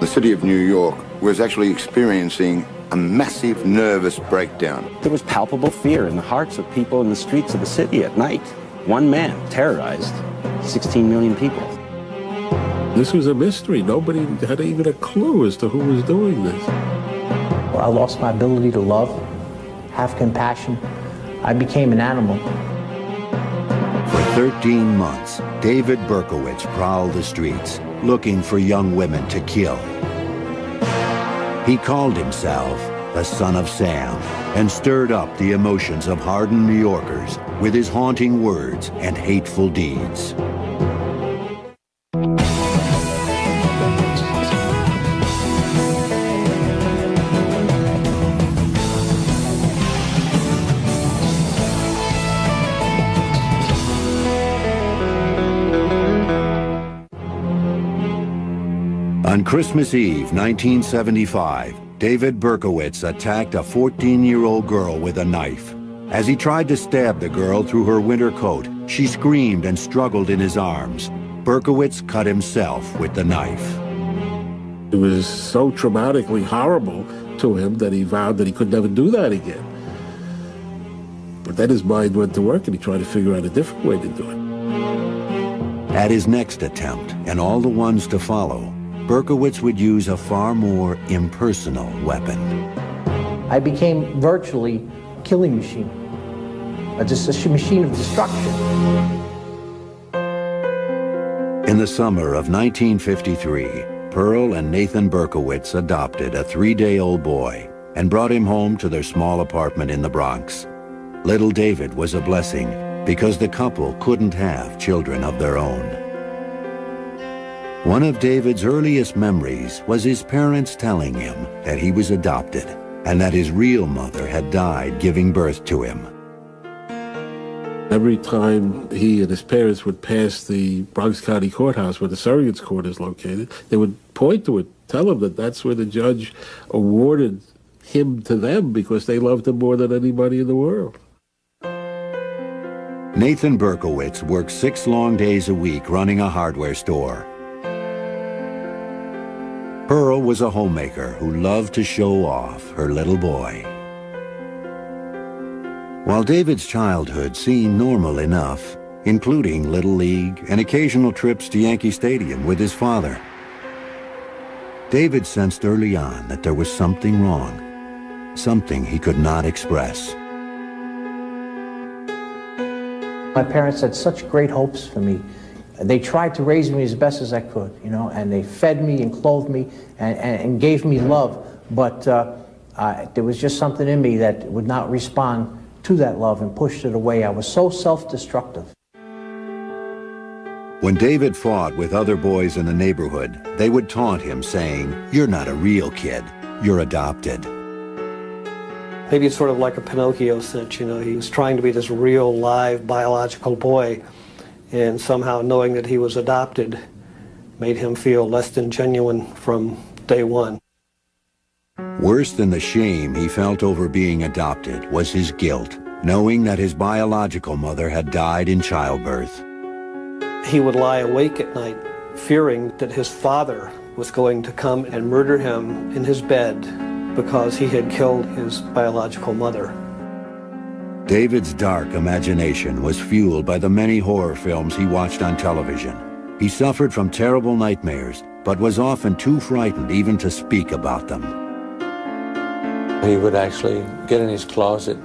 The city of New York was actually experiencing a massive nervous breakdown. There was palpable fear in the hearts of people in the streets of the city at night. One man terrorized 16 million people. This was a mystery. Nobody had even a clue as to who was doing this. I lost my ability to love, have compassion. I became an animal. For 13 months, David Berkowitz prowled the streets, looking for young women to kill. He called himself the Son of Sam and stirred up the emotions of hardened New Yorkers with his haunting words and hateful deeds. On Christmas Eve, 1975, David Berkowitz attacked a 14-year-old girl with a knife. As he tried to stab the girl through her winter coat, she screamed and struggled in his arms. Berkowitz cut himself with the knife. It was so traumatically horrible to him that he vowed that he could never do that again. But then his mind went to work and he tried to figure out a different way to do it. At his next attempt, and all the ones to follow, Berkowitz would use a far more impersonal weapon. I became virtually a killing machine, a machine of destruction. In the summer of 1953, Pearl and Nathan Berkowitz adopted a 3-day-old boy and brought him home to their small apartment in the Bronx. Little David was a blessing because the couple couldn't have children of their own. One of David's earliest memories was his parents telling him that he was adopted and that his real mother had died giving birth to him. Every time he and his parents would pass the Bronx County Courthouse where the surrogates court is located, they would point to it, tell him that that's where the judge awarded him to them because they loved him more than anybody in the world. Nathan Berkowitz worked 6 long days a week running a hardware store. Pearl was a homemaker who loved to show off her little boy. While David's childhood seemed normal enough, including Little League and occasional trips to Yankee Stadium with his father, David sensed early on that there was something wrong, something he could not express. My parents had such great hopes for me. They tried to raise me as best as I could, you know, and they fed me and clothed me and gave me love, but there was just something in me that would not respond to that love and pushed it away. I was so self-destructive. When David fought with other boys in the neighborhood, they would taunt him saying, "You're not a real kid, you're adopted." Maybe it's sort of like a Pinocchio cinch, you know, he was trying to be this real, live, biological boy, and somehow knowing that he was adopted made him feel less than genuine from day one. Worse than the shame he felt over being adopted was his guilt, knowing that his biological mother had died in childbirth. He would lie awake at night, fearing that his father was going to come and murder him in his bed because he had killed his biological mother. David's dark imagination was fueled by the many horror films he watched on television. He suffered from terrible nightmares, but was often too frightened even to speak about them. He would actually get in his closet,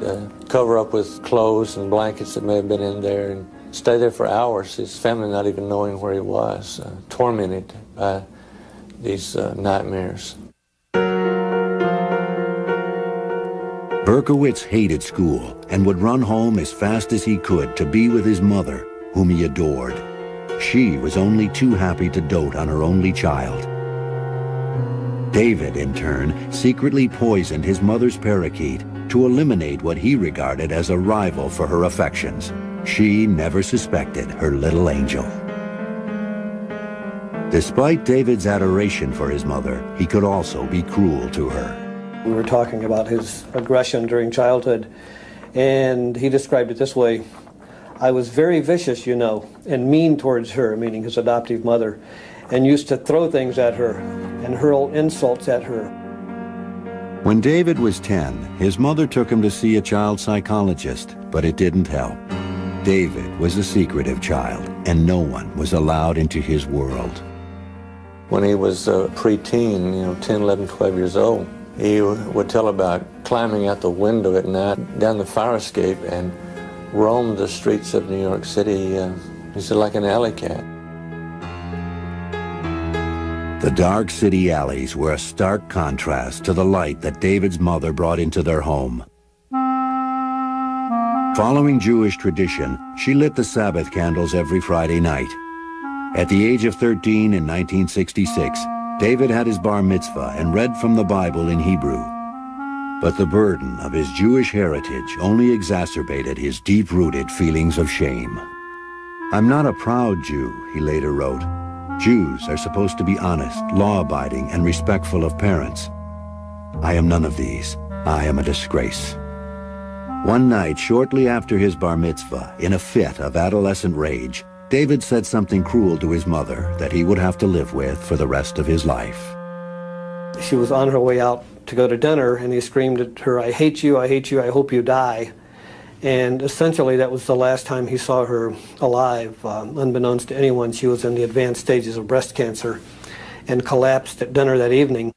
cover up with clothes and blankets that may have been in there, and stay there for hours, his family not even knowing where he was, tormented by these nightmares. Berkowitz hated school and would run home as fast as he could to be with his mother, whom he adored. She was only too happy to dote on her only child. David, in turn, secretly poisoned his mother's parakeet to eliminate what he regarded as a rival for her affections. She never suspected her little angel. Despite David's adoration for his mother, he could also be cruel to her. We were talking about his aggression during childhood, and he described it this way: I was very vicious, you know, and mean towards her, meaning his adoptive mother, and used to throw things at her and hurl insults at her. When David was 10, his mother took him to see a child psychologist, but it didn't help. David was a secretive child, and no one was allowed into his world. When he was a preteen, 10, 11, 12 years old, he would tell about climbing out the window at night, down the fire escape, and roam the streets of New York City, he said, like an alley cat. The dark city alleys were a stark contrast to the light that David's mother brought into their home. Following Jewish tradition, she lit the Sabbath candles every Friday night. At the age of 13 in 1966, David had his bar mitzvah and read from the Bible in Hebrew. But the burden of his Jewish heritage only exacerbated his deep-rooted feelings of shame. "I'm not a proud Jew," he later wrote. "Jews are supposed to be honest, law-abiding, and respectful of parents. I am none of these. I am a disgrace." One night, shortly after his bar mitzvah, in a fit of adolescent rage, David said something cruel to his mother that he would have to live with for the rest of his life. She was on her way out to go to dinner, and he screamed at her, I hate you, I hope you die." And essentially that was the last time he saw her alive. Unbeknownst to anyone, she was in the advanced stages of breast cancer and collapsed at dinner that evening.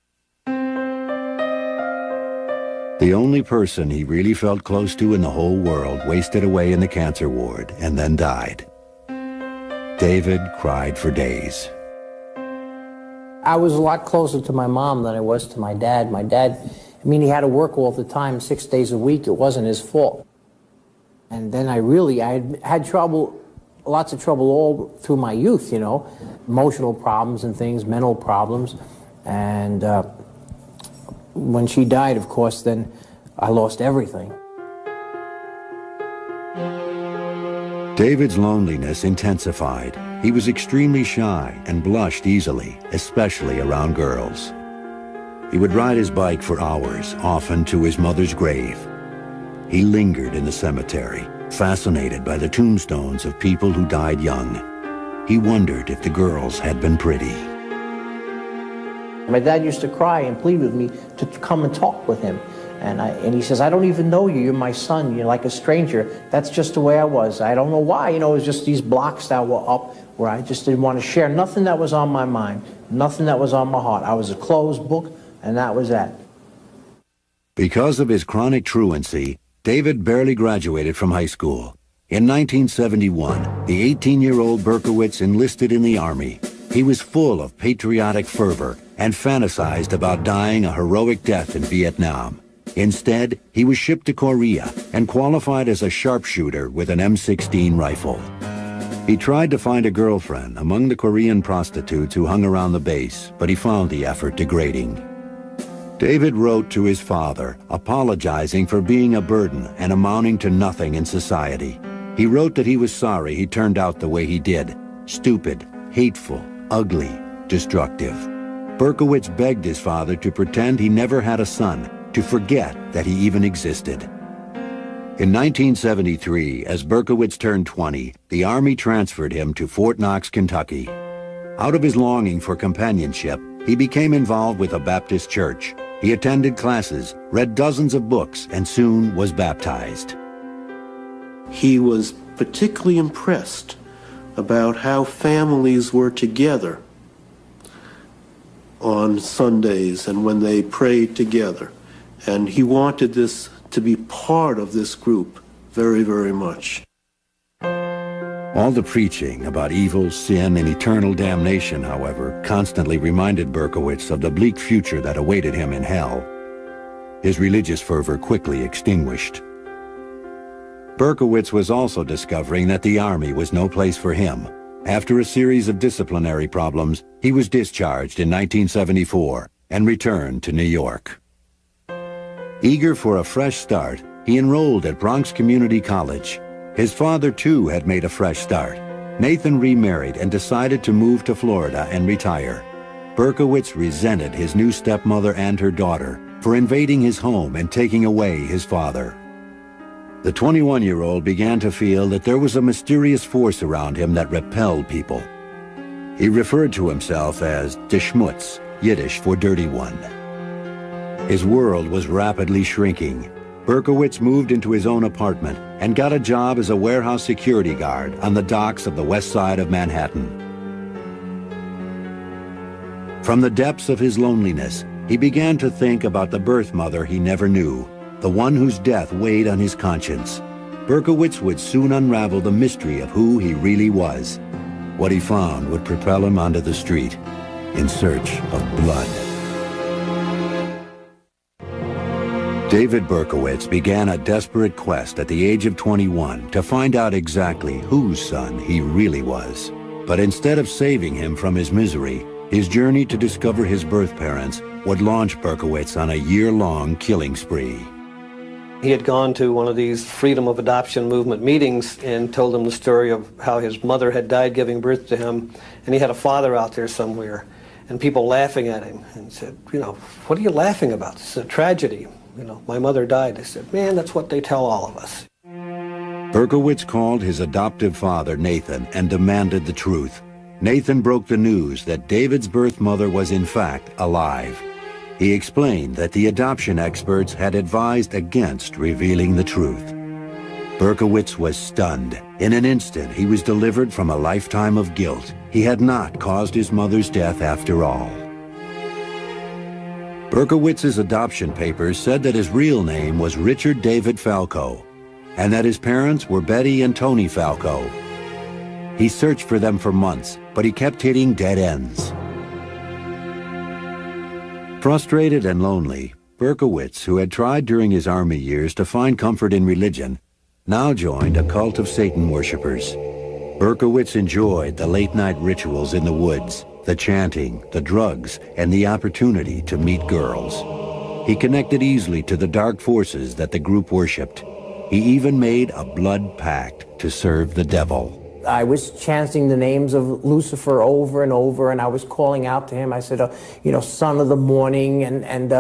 The only person he really felt close to in the whole world wasted away in the cancer ward and then died. David cried for days. I was a lot closer to my mom than I was to my dad. My dad, he had to work all the time, 6 days a week. It wasn't his fault. And then I had trouble, lots of trouble all through my youth, emotional problems and things, mental problems. And when she died, of course, then I lost everything. David's loneliness intensified. He was extremely shy and blushed easily, especially around girls. He would ride his bike for hours, often to his mother's grave. He lingered in the cemetery, fascinated by the tombstones of people who died young. He wondered if the girls had been pretty. My dad used to cry and plead with me to come and talk with him. And he says, I don't even know you. You're my son. You're like a stranger. That's just the way I was. I don't know why. It was just these blocks that were up where I just didn't want to share nothing that was on my mind, nothing that was on my heart. I was a closed book, and that was that. Because of his chronic truancy, David barely graduated from high school. In 1971, the 18-year-old Berkowitz enlisted in the Army. He was full of patriotic fervor and fantasized about dying a heroic death in Vietnam. Instead, he was shipped to Korea and qualified as a sharpshooter with an M16 rifle. He tried to find a girlfriend among the Korean prostitutes who hung around the base, but he found the effort degrading. David wrote to his father, apologizing for being a burden and amounting to nothing in society. He wrote that he was sorry he turned out the way he did, stupid, hateful, ugly, destructive. Berkowitz begged his father to pretend he never had a son, to forget that he even existed. In 1973, as Berkowitz turned 20, the Army transferred him to Fort Knox, Kentucky. Out of his longing for companionship, he became involved with a Baptist church. He attended classes, read dozens of books, and soon was baptized. He was particularly impressed about how families were together on Sundays and when they prayed together. And he wanted this to be part of this group very, very much. All the preaching about evil, sin, and eternal damnation, however, constantly reminded Berkowitz of the bleak future that awaited him in hell. His religious fervor quickly extinguished. Berkowitz was also discovering that the Army was no place for him. After a series of disciplinary problems, he was discharged in 1974 and returned to New York. Eager for a fresh start, he enrolled at Bronx Community College. His father, too, had made a fresh start. Nathan remarried and decided to move to Florida and retire. Berkowitz resented his new stepmother and her daughter for invading his home and taking away his father. The 21-year-old began to feel that there was a mysterious force around him that repelled people. He referred to himself as de Schmutz, Yiddish for dirty one. His world was rapidly shrinking. Berkowitz moved into his own apartment and got a job as a warehouse security guard on the docks of the west side of Manhattan. From the depths of his loneliness, he began to think about the birth mother he never knew, the one whose death weighed on his conscience. Berkowitz would soon unravel the mystery of who he really was. What he found would propel him onto the street in search of blood. David Berkowitz began a desperate quest at the age of 21 to find out exactly whose son he really was. But instead of saving him from his misery, his journey to discover his birth parents would launch Berkowitz on a year-long killing spree. He had gone to one of these freedom of adoption movement meetings and told them the story of how his mother had died giving birth to him, and he had a father out there somewhere, and people laughing at him and said, you know, what are you laughing about? It's a tragedy. You know, my mother died. They said, man, that's what they tell all of us. Berkowitz called his adoptive father, Nathan, and demanded the truth. Nathan broke the news that David's birth mother was in fact alive. He explained that the adoption experts had advised against revealing the truth. Berkowitz was stunned. In an instant, he was delivered from a lifetime of guilt. He had not caused his mother's death after all. Berkowitz's adoption papers said that his real name was Richard David Falco, and that his parents were Betty and Tony Falco. He searched for them for months, but he kept hitting dead ends. Frustrated and lonely, Berkowitz, who had tried during his army years to find comfort in religion, now joined a cult of Satan worshippers. Berkowitz enjoyed the late-night rituals in the woods, the chanting, the drugs, and the opportunity to meet girls. He connected easily to the dark forces that the group worshipped. He even made a blood pact to serve the devil. I was chanting the names of Lucifer over and over, and I was calling out to him. I said, you know, son of the morning, and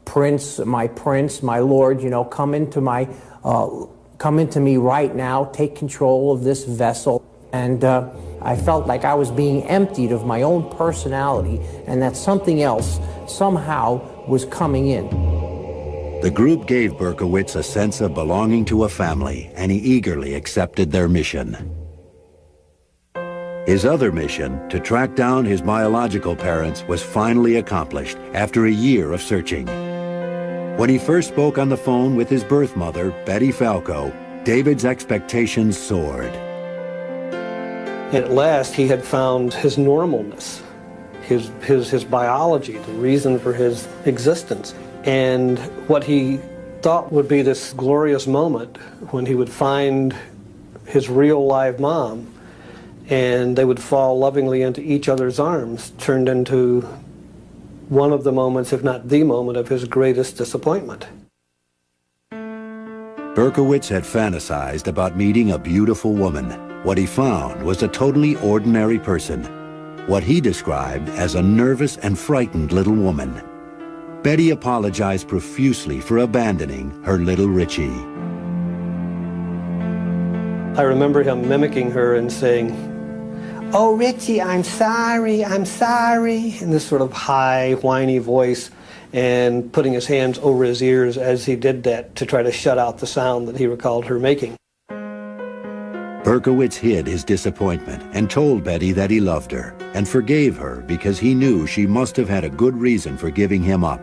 prince, my lord, you know, come into me right now, take control of this vessel. And I felt like I was being emptied of my own personality, and that something else somehow was coming in. The group gave Berkowitz a sense of belonging to a family, and he eagerly accepted their mission. His other mission, to track down his biological parents, was finally accomplished after a year of searching. When he first spoke on the phone with his birth mother, Betty Falco, David's expectations soared. At last, he had found his normalness, his biology, the reason for his existence. And what he thought would be this glorious moment when he would find his real live mom and they would fall lovingly into each other's arms, turned into one of the moments, if not the moment, of his greatest disappointment. Berkowitz had fantasized about meeting a beautiful woman. What he found was a totally ordinary person, what he described as a nervous and frightened little woman. Betty apologized profusely for abandoning her little Richie. I remember him mimicking her and saying, "Oh, Richie, I'm sorry, in this sort of high, whiny voice, and putting his hands over his ears as he did that to try to shut out the sound that he recalled her making. Berkowitz hid his disappointment and told Betty that he loved her and forgave her because he knew she must have had a good reason for giving him up.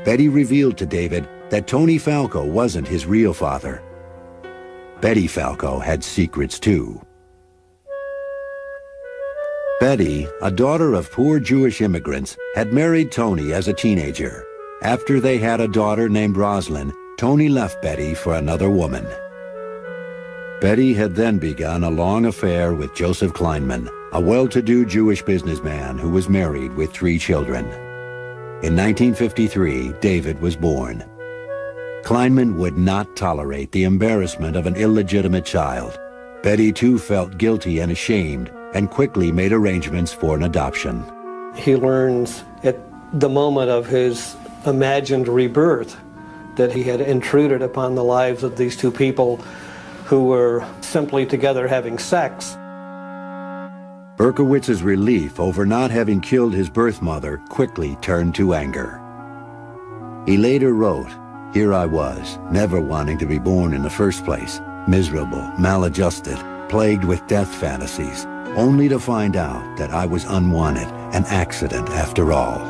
Betty revealed to David that Tony Falco wasn't his real father. Betty Falco had secrets too. Betty, a daughter of poor Jewish immigrants, had married Tony as a teenager. After they had a daughter named Rosalind, Tony left Betty for another woman. Betty had then begun a long affair with Joseph Kleinman, a well-to-do Jewish businessman who was married with 3 children. In 1953, David was born. Kleinman would not tolerate the embarrassment of an illegitimate child. Betty too felt guilty and ashamed and quickly made arrangements for an adoption. He learns at the moment of his imagined rebirth that he had intruded upon the lives of these two people who were simply together having sex. Berkowitz's relief over not having killed his birth mother quickly turned to anger. He later wrote, "Here I was, never wanting to be born in the first place, miserable, maladjusted, plagued with death fantasies, only to find out that I was unwanted, an accident after all."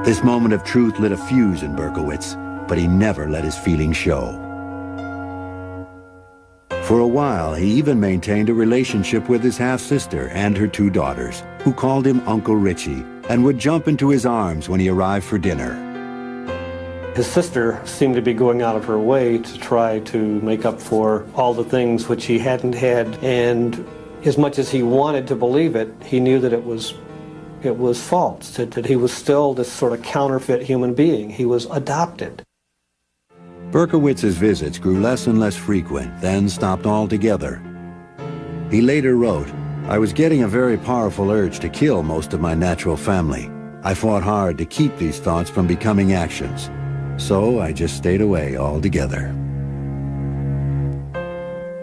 This moment of truth lit a fuse in Berkowitz, but he never let his feelings show. For a while, he even maintained a relationship with his half-sister and her two daughters, who called him Uncle Richie and would jump into his arms when he arrived for dinner. His sister seemed to be going out of her way to try to make up for all the things which he hadn't had, and as much as he wanted to believe it, he knew that it was false, that he was still this sort of counterfeit human being. He was adopted. Berkowitz's visits grew less and less frequent, then stopped altogether. He later wrote, "I was getting a very powerful urge to kill most of my natural family. I fought hard to keep these thoughts from becoming actions. So I just stayed away altogether."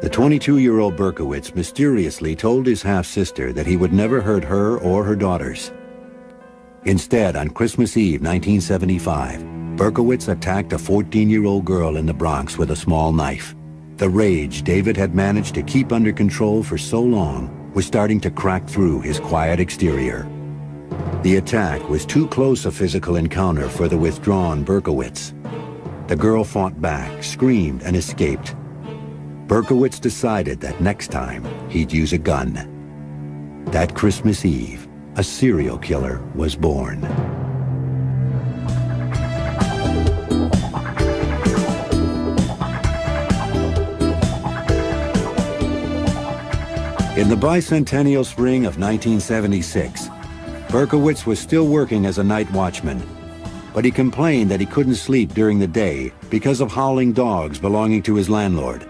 The 22-year-old Berkowitz mysteriously told his half-sister that he would never hurt her or her daughters. Instead, on Christmas Eve 1975, Berkowitz attacked a 14-year-old girl in the Bronx with a small knife. The rage David had managed to keep under control for so long was starting to crack through his quiet exterior. The attack was too close a physical encounter for the withdrawn Berkowitz. The girl fought back, screamed, and escaped. Berkowitz decided that next time he'd use a gun. That Christmas Eve, a serial killer was born. In the bicentennial spring of 1976, Berkowitz was still working as a night watchman, but he complained that he couldn't sleep during the day because of howling dogs belonging to his landlord.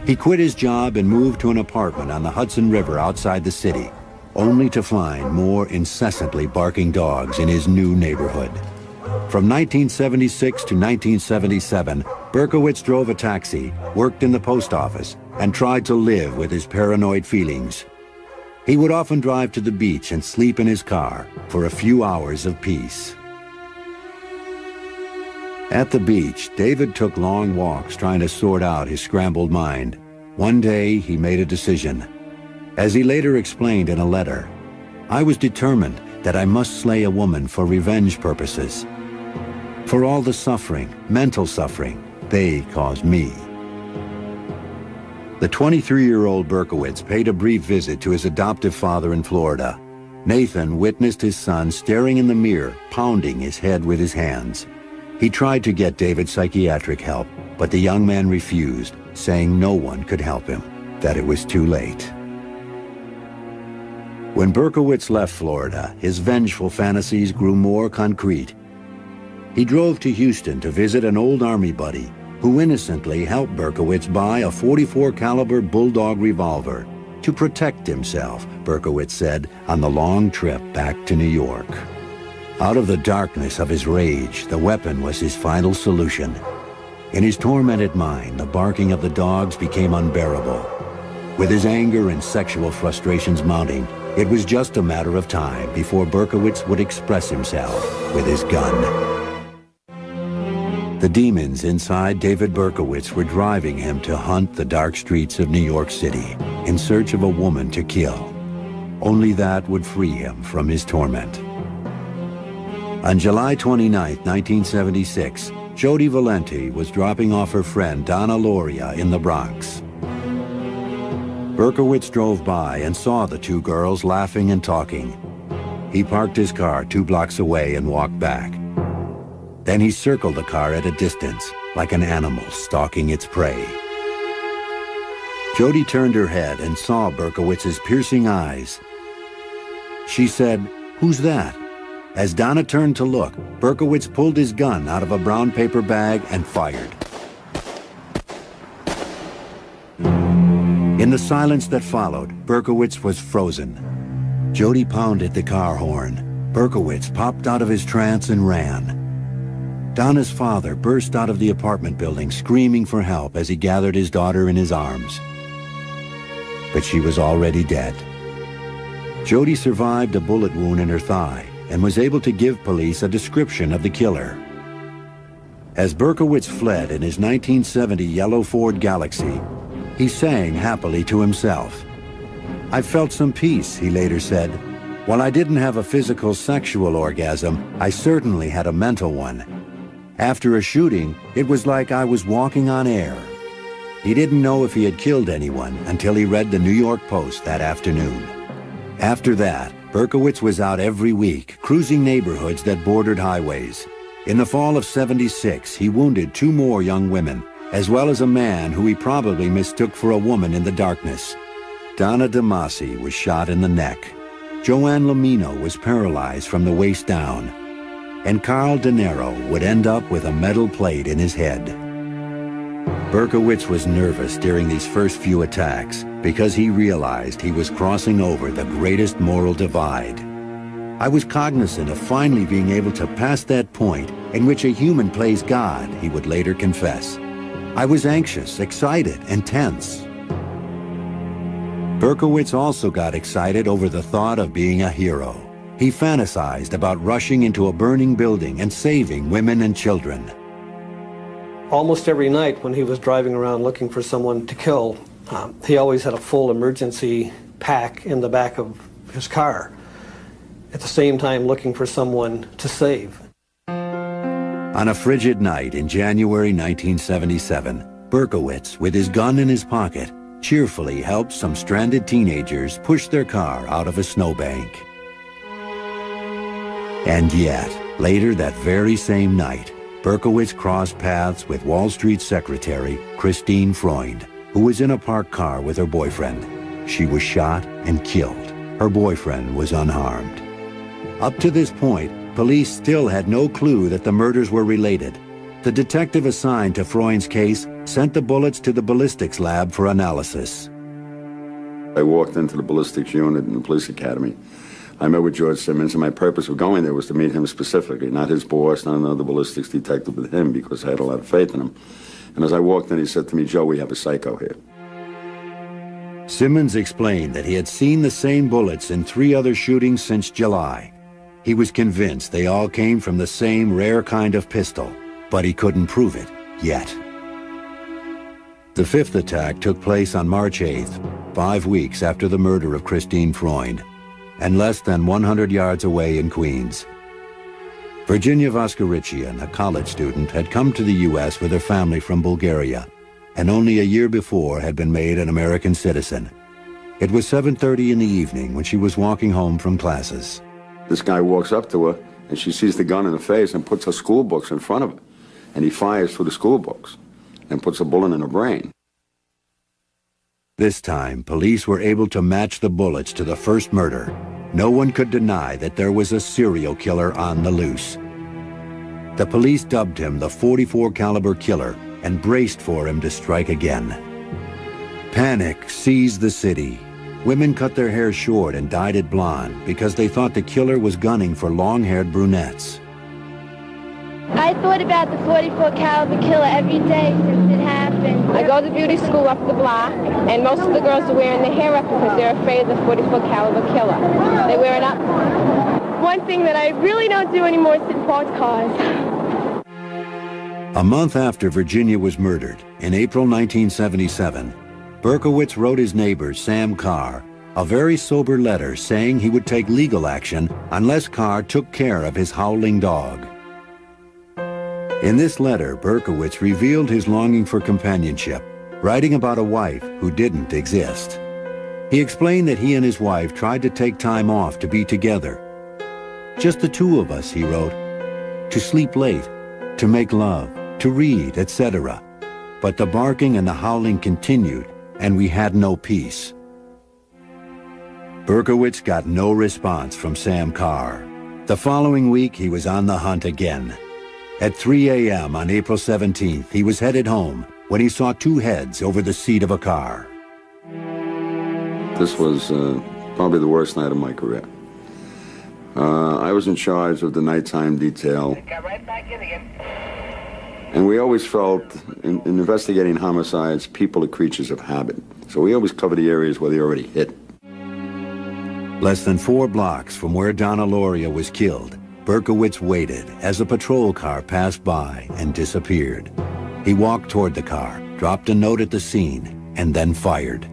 He quit his job and moved to an apartment on the Hudson River outside the city, only to find more incessantly barking dogs in his new neighborhood. From 1976 to 1977, Berkowitz drove a taxi, worked in the post office, and tried to live with his paranoid feelings. He would often drive to the beach and sleep in his car for a few hours of peace. At the beach, David took long walks trying to sort out his scrambled mind. One day, he made a decision. As he later explained in a letter, "I was determined that I must slay a woman for revenge purposes. For all the suffering, mental suffering, they caused me." The 23-year-old Berkowitz paid a brief visit to his adoptive father in Florida. Nathan witnessed his son staring in the mirror, pounding his head with his hands. He tried to get David psychiatric help, but the young man refused, saying no one could help him, that it was too late. When Berkowitz left Florida, his vengeful fantasies grew more concrete. He drove to Houston to visit an old Army buddy who innocently helped Berkowitz buy a .44 caliber Bulldog revolver to protect himself, Berkowitz said on the long trip back to New York. Out of the darkness of his rage, the weapon was his final solution. In his tormented mind, the barking of the dogs became unbearable. With his anger and sexual frustrations mounting, it was just a matter of time before Berkowitz would express himself with his gun. The demons inside David Berkowitz were driving him to hunt the dark streets of New York City in search of a woman to kill. Only that would free him from his torment. On July 29, 1976, Jody Valenti was dropping off her friend Donna Loria in the Bronx. Berkowitz drove by and saw the two girls laughing and talking. He parked his car 2 blocks away and walked back. Then he circled the car at a distance, like an animal stalking its prey. Jody turned her head and saw Berkowitz's piercing eyes. She said, "Who's that?" As Donna turned to look, Berkowitz pulled his gun out of a brown paper bag and fired. In the silence that followed, Berkowitz was frozen. Jody pounded the car horn. Berkowitz popped out of his trance and ran. Donna's father burst out of the apartment building screaming for help as he gathered his daughter in his arms. But she was already dead. Jody survived a bullet wound in her thigh and was able to give police a description of the killer. As Berkowitz fled in his 1970 yellow Ford Galaxy, he sang happily to himself. "I felt some peace," he later said. "While I didn't have a physical sexual orgasm, I certainly had a mental one. After a shooting, it was like I was walking on air." He didn't know if he had killed anyone until he read the New York Post that afternoon. After that, Berkowitz was out every week, cruising neighborhoods that bordered highways. In the fall of '76, he wounded 2 more young women, as well as a man who he probably mistook for a woman in the darkness. Donna DeMasi was shot in the neck. Joanne Lamino was paralyzed from the waist down. And Carl De Niro would end up with a metal plate in his head. Berkowitz was nervous during these first few attacks because he realized he was crossing over the greatest moral divide. "I was cognizant of finally being able to pass that point in which a human plays God," he would later confess. "I was anxious, excited, and tense." Berkowitz also got excited over the thought of being a hero. He fantasized about rushing into a burning building and saving women and children. Almost every night when he was driving around looking for someone to kill, he always had a full emergency pack in the back of his car, at the same time looking for someone to save. On a frigid night in January 1977, Berkowitz, with his gun in his pocket, cheerfully helped some stranded teenagers push their car out of a snowbank. And yet, later that very same night, Berkowitz crossed paths with Wall Street secretary Christine Freund, who was in a parked car with her boyfriend. She was shot and killed. Her boyfriend was unharmed. Up to this point, police still had no clue that the murders were related. The detective assigned to Freund's case sent the bullets to the ballistics lab for analysis. I walked into the ballistics unit in the police academy. I met with George Simmons, and my purpose of going there was to meet him specifically, not his boss, not another ballistics detective, but him, because I had a lot of faith in him. And as I walked in, he said to me, "Joe, we have a psycho here." Simmons explained that he had seen the same bullets in 3 other shootings since July. He was convinced they all came from the same rare kind of pistol, but he couldn't prove it yet. The 5th attack took place on March 8th, 5 weeks after the murder of Christine Freund, and less than 100 yards away in Queens. Virginia Voskerichian, a college student, had come to the U.S. with her family from Bulgaria, and only a year before had been made an American citizen. It was 7:30 in the evening when she was walking home from classes. This guy walks up to her, and she sees the gun in her face and puts her school books in front of her. And he fires through the school books and puts a bullet in her brain. This time, police were able to match the bullets to the first murder. No one could deny that there was a serial killer on the loose. The police dubbed him the .44 caliber killer and braced for him to strike again. Panic seized the city. Women cut their hair short and dyed it blonde because they thought the killer was gunning for long-haired brunettes. I thought about the .44 caliber killer every day since it happened. I go to beauty school up the block, and most of the girls are wearing their hair up because they're afraid of the .44 caliber killer. They wear it up. One thing that I really don't do anymore is sit in parked cars. A month after Virginia was murdered, in April 1977, Berkowitz wrote his neighbor, Sam Carr, a very sober letter saying he would take legal action unless Carr took care of his howling dog. In this letter, Berkowitz revealed his longing for companionship, writing about a wife who didn't exist. He explained that he and his wife tried to take time off to be together. "Just the 2 of us," he wrote, "to sleep late, to make love, to read, etc. But the barking and the howling continued, and we had no peace." Berkowitz got no response from Sam Carr. The following week, he was on the hunt again. At 3 a.m. on April 17th, he was headed home when he saw 2 heads over the seat of a car. This was probably the worst night of my career. I was in charge of the nighttime detail. And we always felt, in investigating homicides, people are creatures of habit. So we always cover the areas where they already hit. Less than 4 blocks from where Donna Lauria was killed, Berkowitz waited as a patrol car passed by and disappeared. He walked toward the car, dropped a note at the scene, and then fired.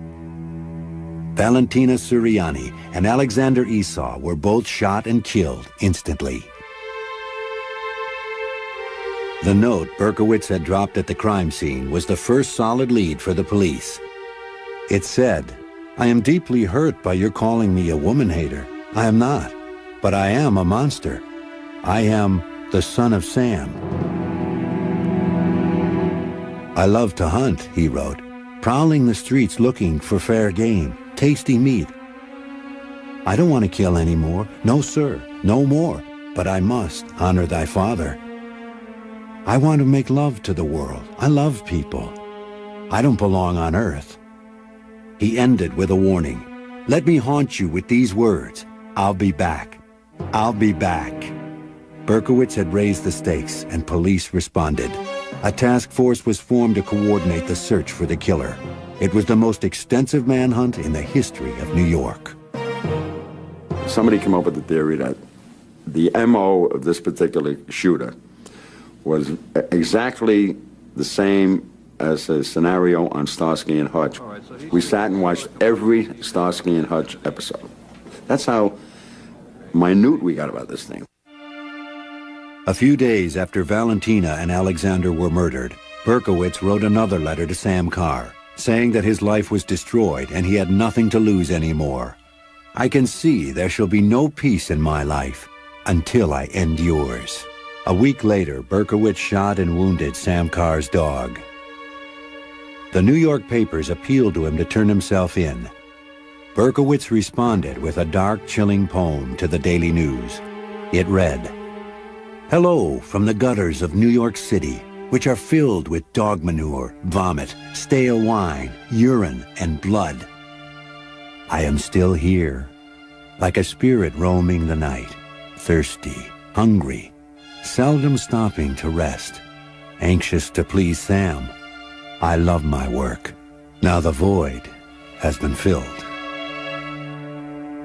Valentina Suriani and Alexander Esau were both shot and killed instantly. The note Berkowitz had dropped at the crime scene was the first solid lead for the police. It said, "I am deeply hurt by your calling me a woman hater. I am not, but I am a monster. I am the son of Sam." "I love to hunt," he wrote, "prowling the streets looking for fair game, tasty meat. I don't want to kill anymore. No, sir, no more. But I must honor thy father. I want to make love to the world. I love people. I don't belong on earth." He ended with a warning. "Let me haunt you with these words. I'll be back. I'll be back." Berkowitz had raised the stakes and police responded. A task force was formed to coordinate the search for the killer. It was the most extensive manhunt in the history of New York. Somebody came up with the theory that the MO of this particular shooter was exactly the same as a scenario on Starsky and Hutch. We sat and watched every Starsky and Hutch episode. That's how minute we got about this thing. A few days after Valentina and Alexander were murdered, Berkowitz wrote another letter to Sam Carr, saying that his life was destroyed and he had nothing to lose anymore. "I can see there shall be no peace in my life until I end yours." A week later, Berkowitz shot and wounded Sam Carr's dog. The New York papers appealed to him to turn himself in. Berkowitz responded with a dark, chilling poem to the Daily News. It read, "Hello from the gutters of New York City, which are filled with dog manure, vomit, stale wine, urine, and blood. I am still here, like a spirit roaming the night, thirsty, hungry, seldom stopping to rest, anxious to please Sam. I love my work. Now the void has been filled."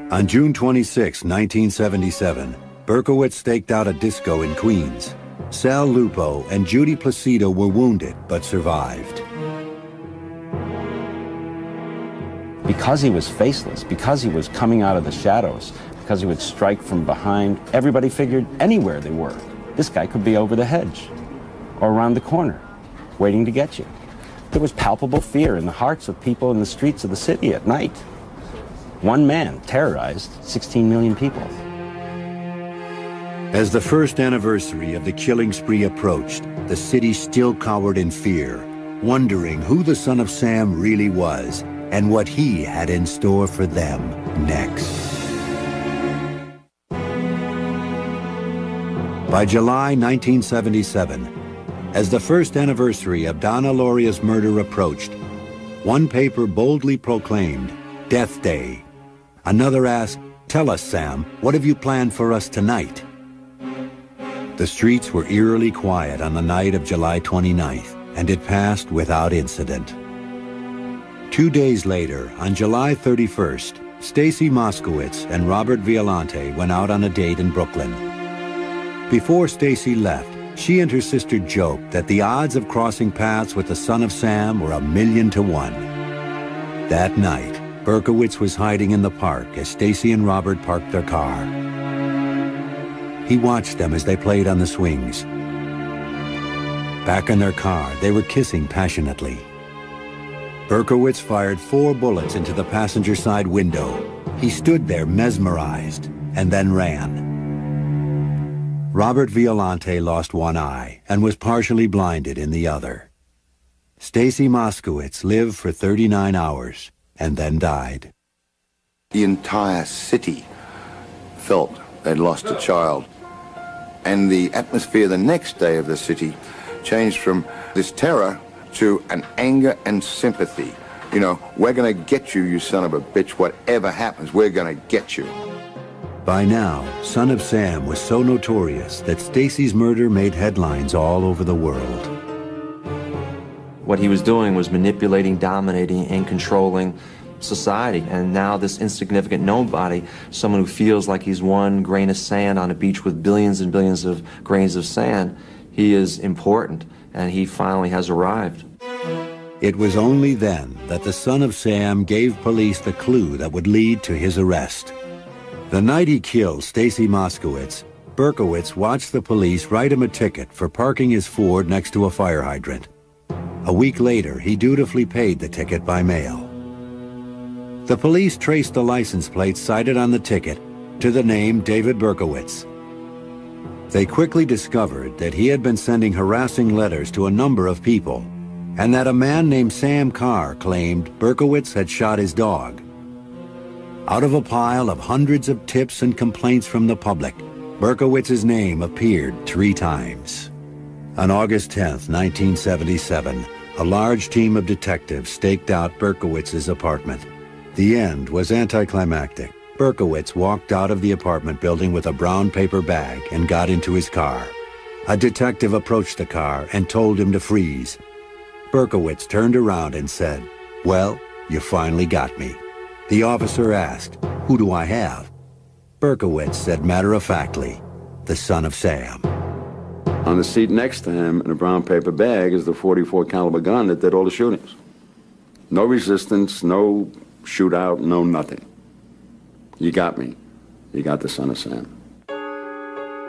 On June 26, 1977, Berkowitz staked out a disco in Queens. Sal Lupo and Judy Placido were wounded but survived. Because he was faceless, because he was coming out of the shadows, because he would strike from behind, everybody figured anywhere they were, this guy could be over the hedge or around the corner, waiting to get you. There was palpable fear in the hearts of people in the streets of the city at night. One man terrorized 16 million people. As the first anniversary of the killing spree approached, the city still cowered in fear, wondering who the son of Sam really was and what he had in store for them next. By July 1977, as the first anniversary of Donna Lauria's murder approached, one paper boldly proclaimed, "Death Day." Another asked, "Tell us, Sam, what have you planned for us tonight?" The streets were eerily quiet on the night of July 29th, and it passed without incident. 2 days later, on July 31st, Stacy Moskowitz and Robert Violante went out on a date in Brooklyn. Before Stacy left, she and her sister joked that the odds of crossing paths with the son of Sam were 1,000,000 to 1. That night, Berkowitz was hiding in the park as Stacy and Robert parked their car. He watched them as they played on the swings. Back in their car, they were kissing passionately. Berkowitz fired 4 bullets into the passenger side window. He stood there mesmerized and then ran. Robert Violante lost one eye and was partially blinded in the other. Stacy Moskowitz lived for 39 hours and then died. The entire city felt they'd lost a child. And the atmosphere the next day of the city changed from this terror to an anger and sympathy. You know, we're going to get you, you son of a bitch. Whatever happens, we're going to get you. By now, Son of Sam was so notorious that Stacy's murder made headlines all over the world. What he was doing was manipulating, dominating, and controlling society. And now this insignificant nobody, someone who feels like he's one grain of sand on a beach with billions and billions of grains of sand, he is important, and he finally has arrived. It was only then that the Son of Sam gave police the clue that would lead to his arrest. The night he killed Stacy Moskowitz, Berkowitz watched the police write him a ticket for parking his Ford next to a fire hydrant. A week later, he dutifully paid the ticket by mail. The police traced the license plate cited on the ticket to the name David Berkowitz. They quickly discovered that he had been sending harassing letters to a number of people, and that a man named Sam Carr claimed Berkowitz had shot his dog. Out of a pile of hundreds of tips and complaints from the public, Berkowitz's name appeared 3 times. On August 10th, 1977, a large team of detectives staked out Berkowitz's apartment. The end was anticlimactic. Berkowitz walked out of the apartment building with a brown paper bag and got into his car. A detective approached the car and told him to freeze. Berkowitz turned around and said, "Well, you finally got me." The officer asked, "Who do I have?" Berkowitz said matter-of-factly, "The Son of Sam." On the seat next to him in a brown paper bag is the .44 caliber gun that did all the shootings. No resistance, no shootout, no nothing. You got me. You got the Son of Sam.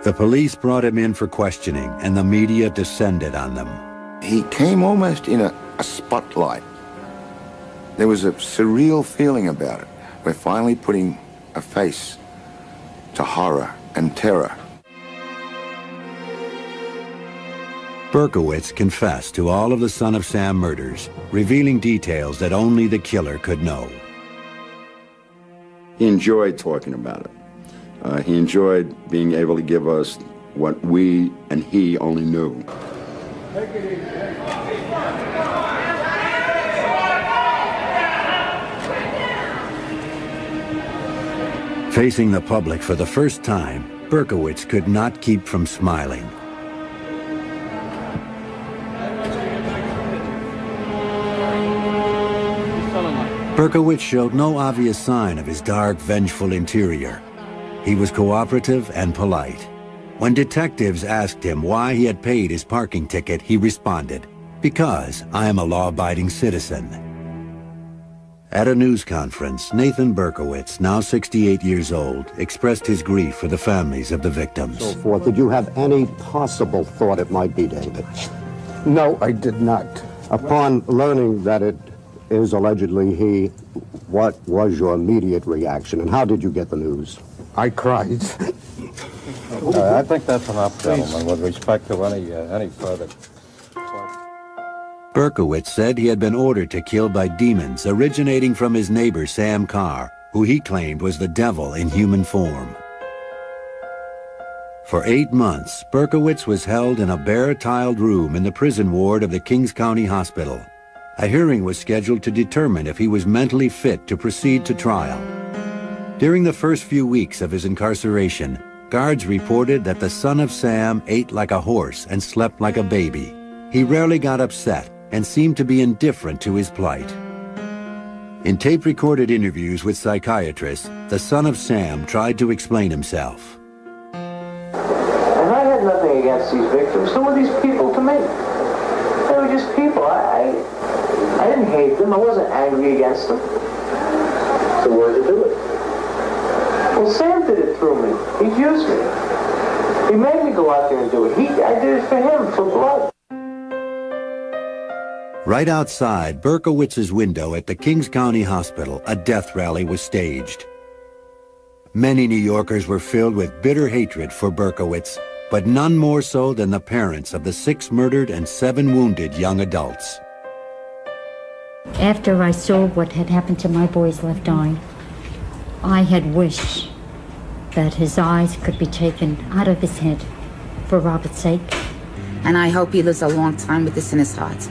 The police brought him in for questioning, and the media descended on them. He came almost in a spotlight. There was a surreal feeling about it. We're finally putting a face to horror and terror. Berkowitz confessed to all of the Son of Sam murders, revealing details that only the killer could know. He enjoyed talking about it. He enjoyed being able to give us what we and he only knew. Facing the public for the first time, Berkowitz could not keep from smiling. Berkowitz showed no obvious sign of his dark, vengeful interior. He was cooperative and polite. When detectives asked him why he had paid his parking ticket, he responded, "Because I am a law-abiding citizen." At a news conference, Nathan Berkowitz, now 68 years old, expressed his grief for the families of the victims. So forth. Did you have any possible thought it might be David? No, I did not. Upon learning that it is allegedly he, what was your immediate reaction, and how did you get the news? I cried. I think that's enough, gentlemen, with respect to any further. Berkowitz said he had been ordered to kill by demons originating from his neighbor Sam Carr, who he claimed was the devil in human form. For 8 months, Berkowitz was held in a bare-tiled room in the prison ward of the Kings County Hospital. A hearing was scheduled to determine if he was mentally fit to proceed to trial. During the first few weeks of his incarceration, guards reported that the Son of Sam ate like a horse and slept like a baby. He rarely got upset and seemed to be indifferent to his plight. In tape-recorded interviews with psychiatrists, the Son of Sam tried to explain himself. And I had nothing against these victims. Who were these people to me? They were just people. I didn't hate them. I wasn't angry against them. So why did you do it? Well, Sam did it through me. He used me. He made me go out there and do it. I did it for him, for blood. Right outside Berkowitz's window at the Kings County Hospital, a death rally was staged. Many New Yorkers were filled with bitter hatred for Berkowitz, but none more so than the parents of the 6 murdered and 7 wounded young adults. After I saw what had happened to my boy's left eye, I had wished that his eyes could be taken out of his head for Robert's sake. And I hope he lives a long time with this in his heart.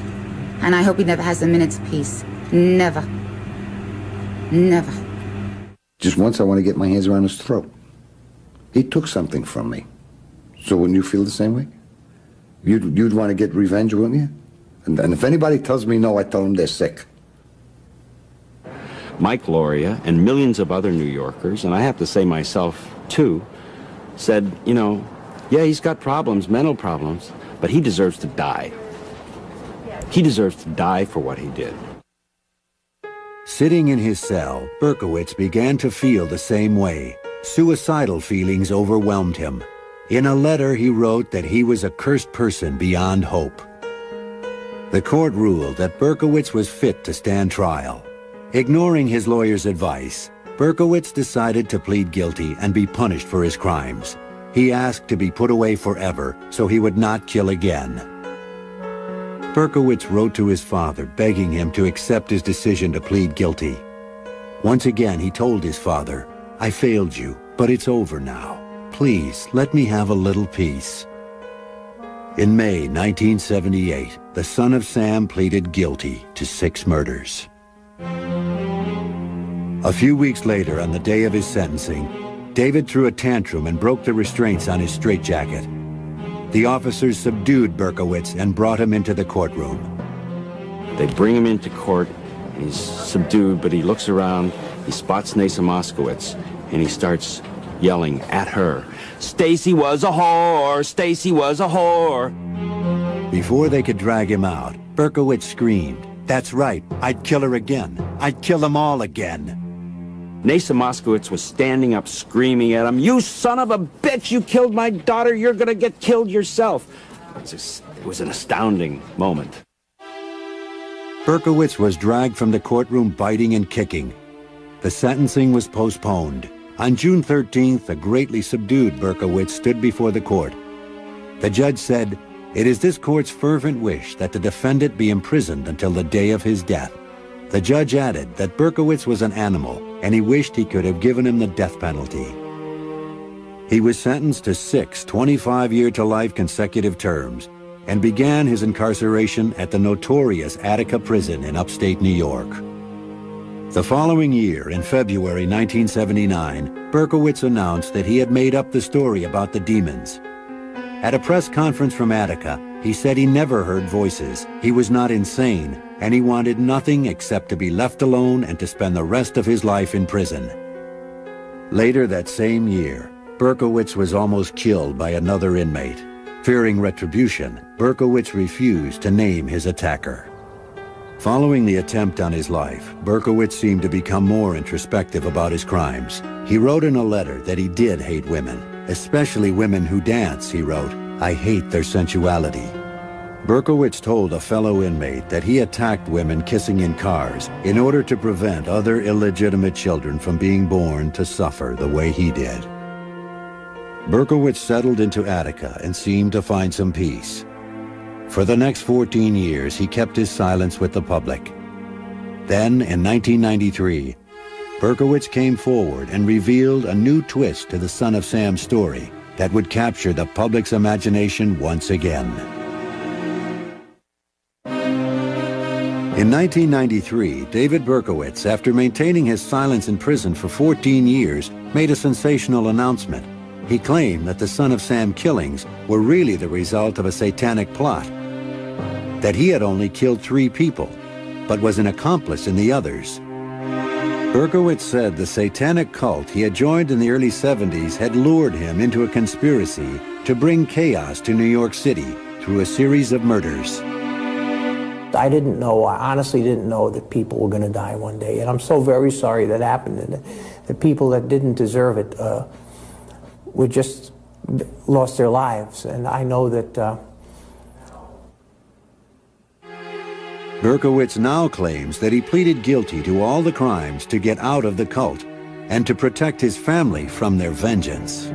And I hope he never has a minute's peace. Never. Never. Just once I want to get my hands around his throat. He took something from me. So wouldn't you feel the same way? You'd want to get revenge, wouldn't you? And if anybody tells me no, I tell them they're sick. Mike Loria and millions of other New Yorkers, and I have to say myself too, said, you know, yeah, he's got problems, mental problems, but he deserves to die. He deserves to die for what he did. Sitting in his cell, Berkowitz began to feel the same way. Suicidal feelings overwhelmed him. In a letter, he wrote that he was a cursed person beyond hope. The court ruled that Berkowitz was fit to stand trial. Ignoring his lawyer's advice, Berkowitz decided to plead guilty and be punished for his crimes. He asked to be put away forever so he would not kill again. Berkowitz wrote to his father, begging him to accept his decision to plead guilty. Once again, he told his father, "I failed you, but it's over now. Please, let me have a little peace." In May 1978, the son of Sam pleaded guilty to 6 murders. A few weeks later, on the day of his sentencing, David threw a tantrum and broke the restraints on his straitjacket. The officers subdued Berkowitz and brought him into the courtroom. They bring him into court, he's subdued, but he looks around, he spots Nasa Moskowitz, and he starts yelling at her, "Stacy was a whore! Stacy was a whore!" Before they could drag him out, Berkowitz screamed, "That's right, I'd kill her again. I'd kill them all again." Nasa Moskowitz was standing up screaming at him, "You son of a bitch, you killed my daughter, you're gonna get killed yourself." It was an astounding moment. Berkowitz was dragged from the courtroom biting and kicking. The sentencing was postponed. On June 13th, a greatly subdued Berkowitz stood before the court. The judge said, "It is this court's fervent wish that the defendant be imprisoned until the day of his death." The judge added that Berkowitz was an animal, and he wished he could have given him the death penalty. He was sentenced to 6 25-year-to-life consecutive terms and began his incarceration at the notorious Attica prison in upstate New York. The following year, in February 1979, Berkowitz announced that he had made up the story about the demons. At a press conference from Attica, he said he never heard voices, he was not insane, and he wanted nothing except to be left alone and to spend the rest of his life in prison. Later that same year, Berkowitz was almost killed by another inmate. Fearing retribution, Berkowitz refused to name his attacker. Following the attempt on his life, Berkowitz seemed to become more introspective about his crimes. He wrote in a letter that he did hate women, especially women who dance, he wrote, "I hate their sensuality." Berkowitz told a fellow inmate that he attacked women kissing in cars in order to prevent other illegitimate children from being born to suffer the way he did. Berkowitz settled into Attica and seemed to find some peace. For the next 14 years, he kept his silence with the public. Then, in 1993, Berkowitz came forward and revealed a new twist to the Son of Sam story that would capture the public's imagination once again. In 1993, David Berkowitz, after maintaining his silence in prison for 14 years, made a sensational announcement. He claimed that the Son of Sam killings were really the result of a satanic plot, that he had only killed 3 people, but was an accomplice in the others. Berkowitz said the satanic cult he had joined in the early 70s had lured him into a conspiracy to bring chaos to New York City through a series of murders. I didn't know, I honestly didn't know that people were going to die one day, and I'm so very sorry that happened, and the people that didn't deserve it were just lost their lives, and I know that Berkowitz now claims that he pleaded guilty to all the crimes to get out of the cult and to protect his family from their vengeance.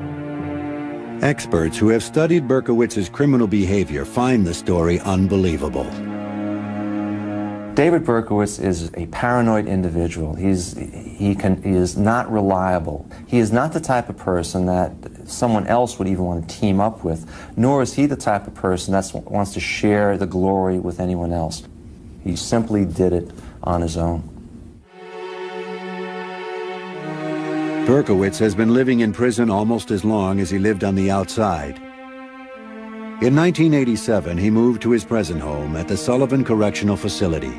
Experts who have studied Berkowitz's criminal behavior find the story unbelievable. David Berkowitz is a paranoid individual. He is not reliable. He is not the type of person that someone else would even want to team up with, nor is he the type of person that wants to share the glory with anyone else. He simply did it on his own. Berkowitz has been living in prison almost as long as he lived on the outside. In 1987, he moved to his present home at the Sullivan Correctional Facility,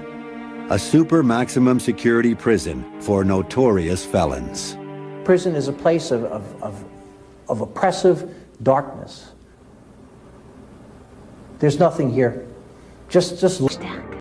a super maximum security prison for notorious felons. Prison is a place of oppressive darkness. There's nothing here. Just look.